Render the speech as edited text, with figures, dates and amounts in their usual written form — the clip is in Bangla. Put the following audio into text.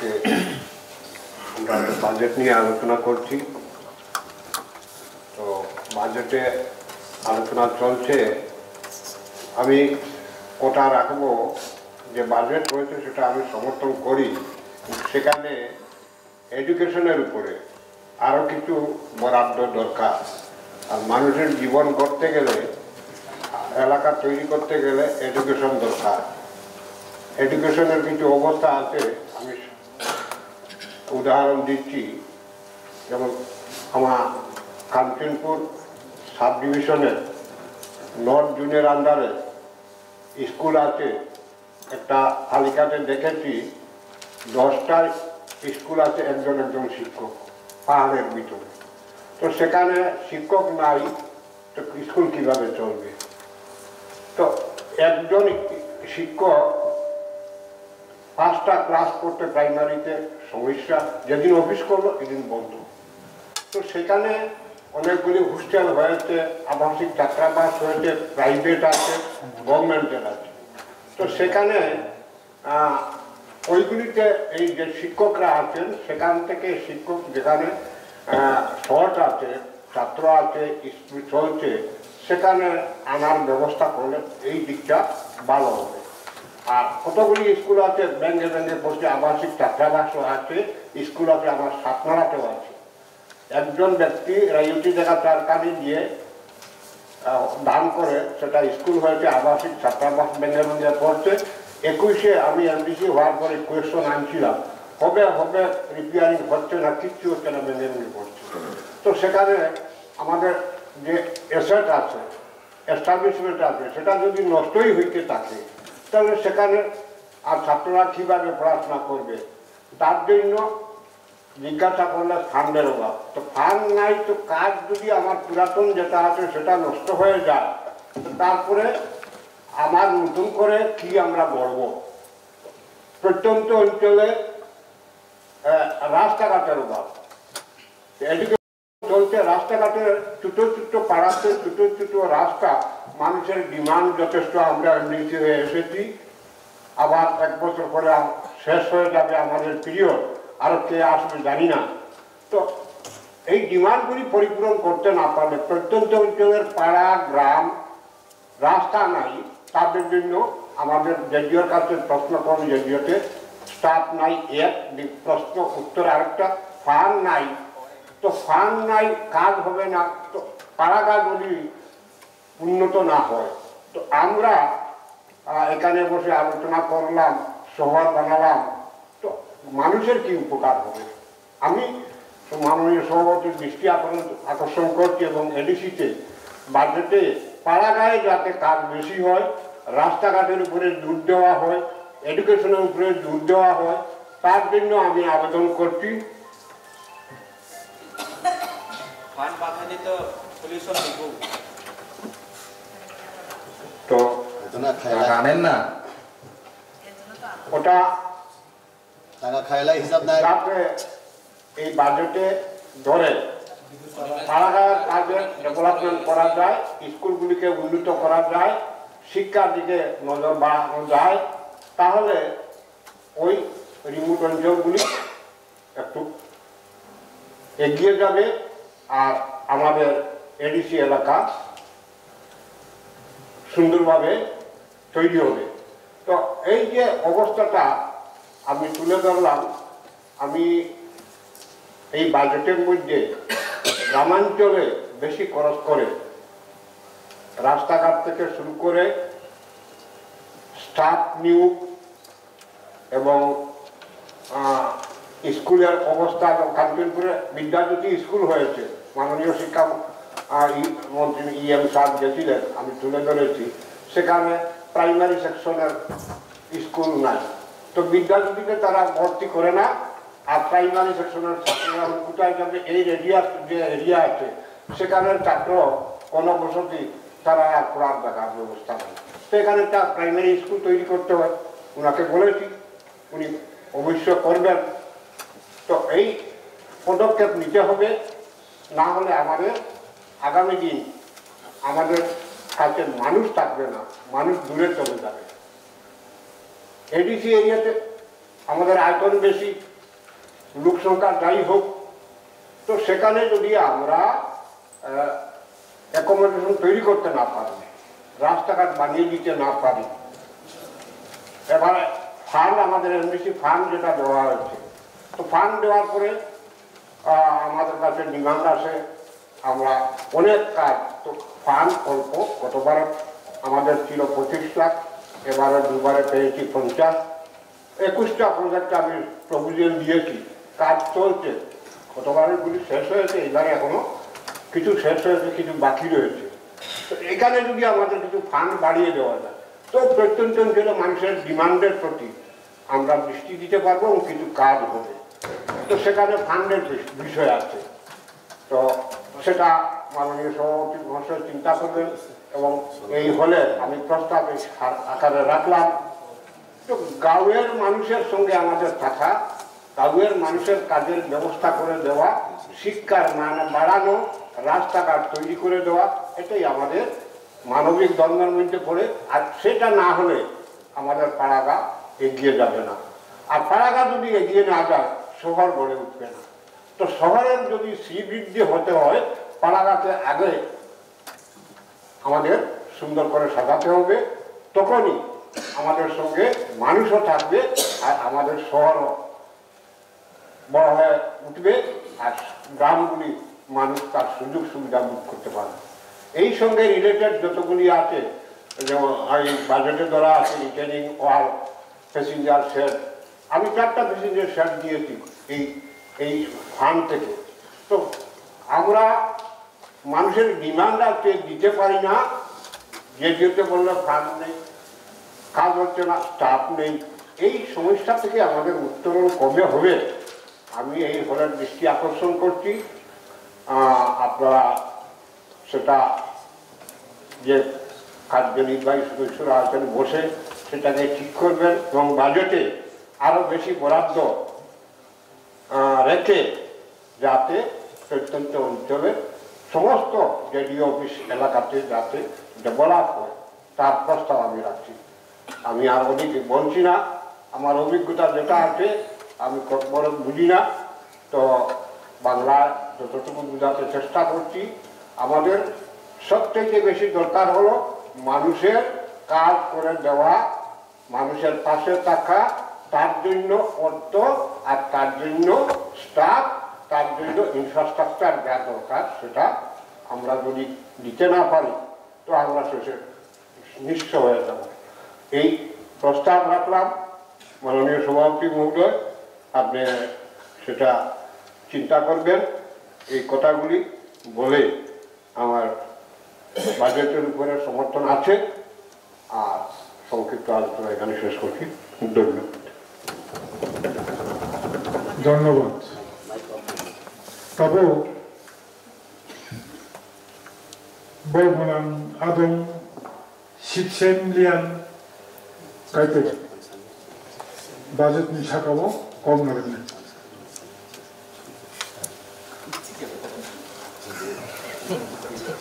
আজকে আমরা বাজেট নিয়ে আলোচনা করছি। তো বাজেটে আলোচনা চলছে, আমি কোটা রাখবো যে বাজেট হয়েছে সেটা আমি সমর্থন করি, সেখানে এডুকেশনের উপরে আরও কিছু বরাদ্দ দরকার। আর মানুষের জীবন করতে গেলে, এলাকা তৈরি করতে গেলে এডুকেশন দরকার। এডুকেশনের কিছু অবস্থা আছে, আমি উদাহরণ দিচ্ছি। যেমন আমার কাঞ্চনপুর সাব ডিভিশনের নর্থ জুনের আন্ডারে স্কুল আছে, একটা তালিকাতে দেখেছি 10টা স্কুল আছে, একজন শিক্ষক পাহাড়ের ভিতরে। তো সেখানে শিক্ষক নাই, তো স্কুল কিভাবে চলবে? তো একজন শিক্ষক 5টা ক্লাস করতে প্রাইমারিতে সমস্যা, যেদিন অফিস করলো এদিন বন্ধ। তো সেখানে অনেকগুলি হোস্টেল হয়েছে, আবাসিক ছাত্রাবাস হয়েছে, প্রাইভেট আছে, গভর্নমেন্টের আছে। তো সেখানে ওইগুলিতে এই যে শিক্ষকরা আছেন, সেখান থেকে শিক্ষক যেখানে শর্ট আছে, ছাত্র আছে, স্কুল চলছে, সেখানে আনার ব্যবস্থা করলে এই দিকটা ভালো হবে। আর কতগুলি স্কুল আছে ব্যাঙ্গে ব্যাঙ্গে বসে, আবাসিক ছাত্রাবাসও আছে, স্কুল আছে, আমার সাতনাড়াতেও আছে। একজন ব্যক্তি রাজনীতি জায়গা সরকারি দিয়ে দান করে সেটা স্কুল হয়েছে, আবাসিক ছাত্রাবাস ব্যাঙ্গে ব্যাঙ্গে পড়ছে। 21-এ আমি এমডিসি হওয়ার পরে কোয়েশন আনছিলাম, হবে রিপেয়ারিং হচ্ছে না, কিচ্ছু হচ্ছে না, ব্যাঙ্গে ব্যাঙ্গে পড়ছে। তো সেখানে আমাদের যে অ্যাসেট আছে, এস্টাবলিশমেন্ট আছে, সেটা যদি নষ্টই হইতে থাকে, তাহলে সেখানে আর ছাত্ররা কীভাবে পড়াশোনা করবে? তার জন্য জিজ্ঞাসা করলে ফান্ডের অভাব। তো ফান্ড নাই, তো কাজ যদি আমার পুরাতন যেটা আছে সেটা নষ্ট হয়ে যায়, তারপরে আমার নতুন করে কি আমরা গড়ব? প্রত্যন্ত অঞ্চলে রাস্তাঘাটের অভাব, চলছে রাস্তাঘাটের ছোট ছোট পাড়াতে ছোট ছোট রাস্তা, মানুষের ডিমান্ড যথেষ্ট। আমরা এমডিসি হয়ে এসেছি, আবার 1 বছর পরে শেষ হয়ে যাবে আমাদের পিরিয়ড, আরো কে আসবে জানি না। তো এই ডিমান্ডগুলি পরিপূরণ করতে না পারলে প্রত্যন্ত অঞ্চলের পাড়া গ্রাম রাস্তা নাই, তাদের জন্য আমাদের জেডিওর কাছে প্রশ্ন করুন, জেডিওতে স্টাফ নাই, এক প্রশ্ন উত্তর আরেকটা, ফান্ড নাই। তো ফান্ড নাই, কাজ হবে না, তো পাড়াগাছগুলি উন্নত না হয়। তো আমরা এখানে বসে আলোচনা করলাম, শহর বানালাম, তো মানুষের কি উপকার হবে? আমি মাননীয় সভাপতির দৃষ্টি আকর্ষণ করছি এবং এডিসিতে বাজেটে পাড়াগায়ে যাতে কাজ বেশি হয়, রাস্তাঘাটের উপরে জোর দেওয়া হয়, এডুকেশনের উপরে জোর দেওয়া হয়, তার জন্য আমি আবেদন করছি। তো জানেন না ওটা হিসাব নাই, এই বাজেটে ধরে পাড়াগাঁয়ের কাজে ডেভেলপমেন্ট করা যায়, স্কুলগুলিকে উন্নত করা যায়, শিক্ষার দিকে নজর বাড়ানো যায়, তাহলে ওই রিমোট অঞ্চলগুলি একটু এগিয়ে যাবে আর আমাদের এডিসি এলাকা সুন্দরভাবে তৈরি হবে। তো এই যে অবস্থাটা আমি তুলে ধরলাম, আমি এই বাজেটের মধ্যে গ্রামাঞ্চলে বেশি খরচ করে রাস্তাঘাট থেকে শুরু করে স্টাফ নিয়োগ এবং স্কুলের অবস্থা, কাঞ্চনপুরে বিদ্যাজ্যোতি স্কুল হয়েছে, মাননীয় শিক্ষা মন্ত্রী EM সাহেব গেছিলেন, আমি তুলে ধরেছি, সেখানে প্রাইমারি সেকশনের স্কুল নাই। তো বিদ্যাজ্যোতিতে তারা ভর্তি করে না, আর প্রাইমারি সেকশনের ছাত্ররা কোথায় যাবে? এই রেডিয়াস যে এরিয়া আছে সেখানের ছাত্র গণবসতি, তারা আর পড়ার দেখার ব্যবস্থা নেই। তো এখানে একটা প্রাইমারি স্কুল তৈরি করতে হয়, ওনাকে বলেছি, উনি অবশ্য করবেন। তো এই পদক্ষেপ নিতে হবে, না হলে আমাদের আগামী দিন আমাদের কাছে মানুষ থাকবে না, মানুষ দূরে চলে যাবে। এডিসি এরিয়াতে আমাদের আয়তন বেশি, লোক সংখ্যা যাই হোক, তো সেখানে যদি আমরা অ্যাকোমোডেশন তৈরি করতে না পারি, রাস্তাঘাট বানিয়ে দিতে না পারি, এবারে ফান্ড আমাদের এমবিসি ফান্ড যেটা দেওয়া হয়েছে, তো ফান্ড দেওয়ার পরে আমাদের কাছে ডিমান্ড আসে, আমরা অনেক কাজ, তো ফান্ড অল্প, গতবার আমাদের ছিল 25 লাখ, এবারে দুবারে পেয়েছি 50, 21টা প্রজেক্ট আমি প্রপোজাল দিয়েছি, কাজ চলছে, গতবারেরগুলি শেষ হয়েছে, এবারে এখনো কিছু শেষ হয়েছে, কিছু বাকি রয়েছে। তো এখানে যদি আমাদের কিছু ফান্ড বাড়িয়ে দেওয়া যায়, তো প্রত্যন্ত অঞ্চলে মানুষের ডিমান্ডের প্রতি আমরা দৃষ্টি দিতে পারবো এবং কিছু কাজ হবে। তো সেখানে ফান্ডের বিষয় আছে, তো সেটা মাননীয় সভাপতি মহাশয় চিন্তা করবেন এবং এই হলে আমি প্রস্তাব আকারে রাখলাম। তো গাঁয়ের মানুষের সঙ্গে আমাদের থাকা, গাঁয়ের মানুষের কাজের ব্যবস্থা করে দেওয়া, শিক্ষার মান বাড়ানো, রাস্তাঘাট তৈরি করে দেওয়া, এটাই আমাদের মানবিক ধর্মের মধ্যে পড়ে। আর সেটা না হলে আমাদের পাড়াগা এগিয়ে যাবে না, আর পাড়াগা যদি এগিয়ে না যায় শহর গড়ে উঠবে না। তো শহরের যদি শ্রীবৃদ্ধি হতে হয়, পাড়াগাকে আগে আমাদের সুন্দর করে সাজাতে হবে, তখনই আমাদের সঙ্গে মানুষও থাকবে আর আমাদের শহরও বড় হয়ে উঠবে, আর গ্রামগুলি মানুষ তার সুযোগ সুবিধা ভোগ করতে পারবে। এই সঙ্গে রিলেটেড যতগুলি আছে, যেমন এই বাজেটে ধরা আছে রিটেনিং ওয়াল, প্যাসেঞ্জার শেড, আমি 4টা প্যাসেঞ্জার শেড দিয়েছি এই ফান্ড থেকে। তো আমরা মানুষের ডিমান্ড আছে, দিতে পারি না, যেতে বললে ফান্ড নেই, কাজ হচ্ছে না, স্টাফ নেই, এই সমস্যা থেকে আমাদের উত্তরণ কবে হবে আমি এই হলের দৃষ্টি আকর্ষণ করছি। আপনারা সেটা যে কার্যনির্বাহী সদস্যরা আছেন বসে সেটাকে ঠিক করবেন এবং বাজেটে আরো বেশি বরাদ্দ রেখে যাতে প্রত্যন্ত অঞ্চলের সমস্ত জেডিও অফিস এলাকাতে যাতে ডেভেলপ হয় তার প্রস্তাব আমি রাখছি। আমি আর ওদিকে বলছি না, আমার অভিজ্ঞতা যেটা আছে আমি বড় বুঝি না, তো বাংলায় যতটুকু বোঝাতে চেষ্টা করছি। আমাদের সবথেকে বেশি দরকার হলো মানুষের কাজ করে দেওয়া, মানুষের পাশে থাকা, তার জন্য অর্থ আর তার জন্য স্টাফ, তার জন্য ইনফ্রাস্ট্রাকচার যা দরকার সেটা আমরা যদি দিতে না পারি তো আমরা শেষে নিঃস্ব হয়ে যাব। এই প্রস্তাব রাখলাম, মাননীয় সভাপতি মহোদয় আপনি সেটা চিন্তা করবেন। এই কথাগুলি বলে আমার বাজেটের উপরে সমর্থন আছে, আর সংক্ষিপ্ত আলোচনা এখানে শেষ করছি। ধন্যবাদ। ধন্যবাদ। তারপর বলবনাম আদম শিবসেন কাইতে বাজেট নিশা কাবো কম লাগবে।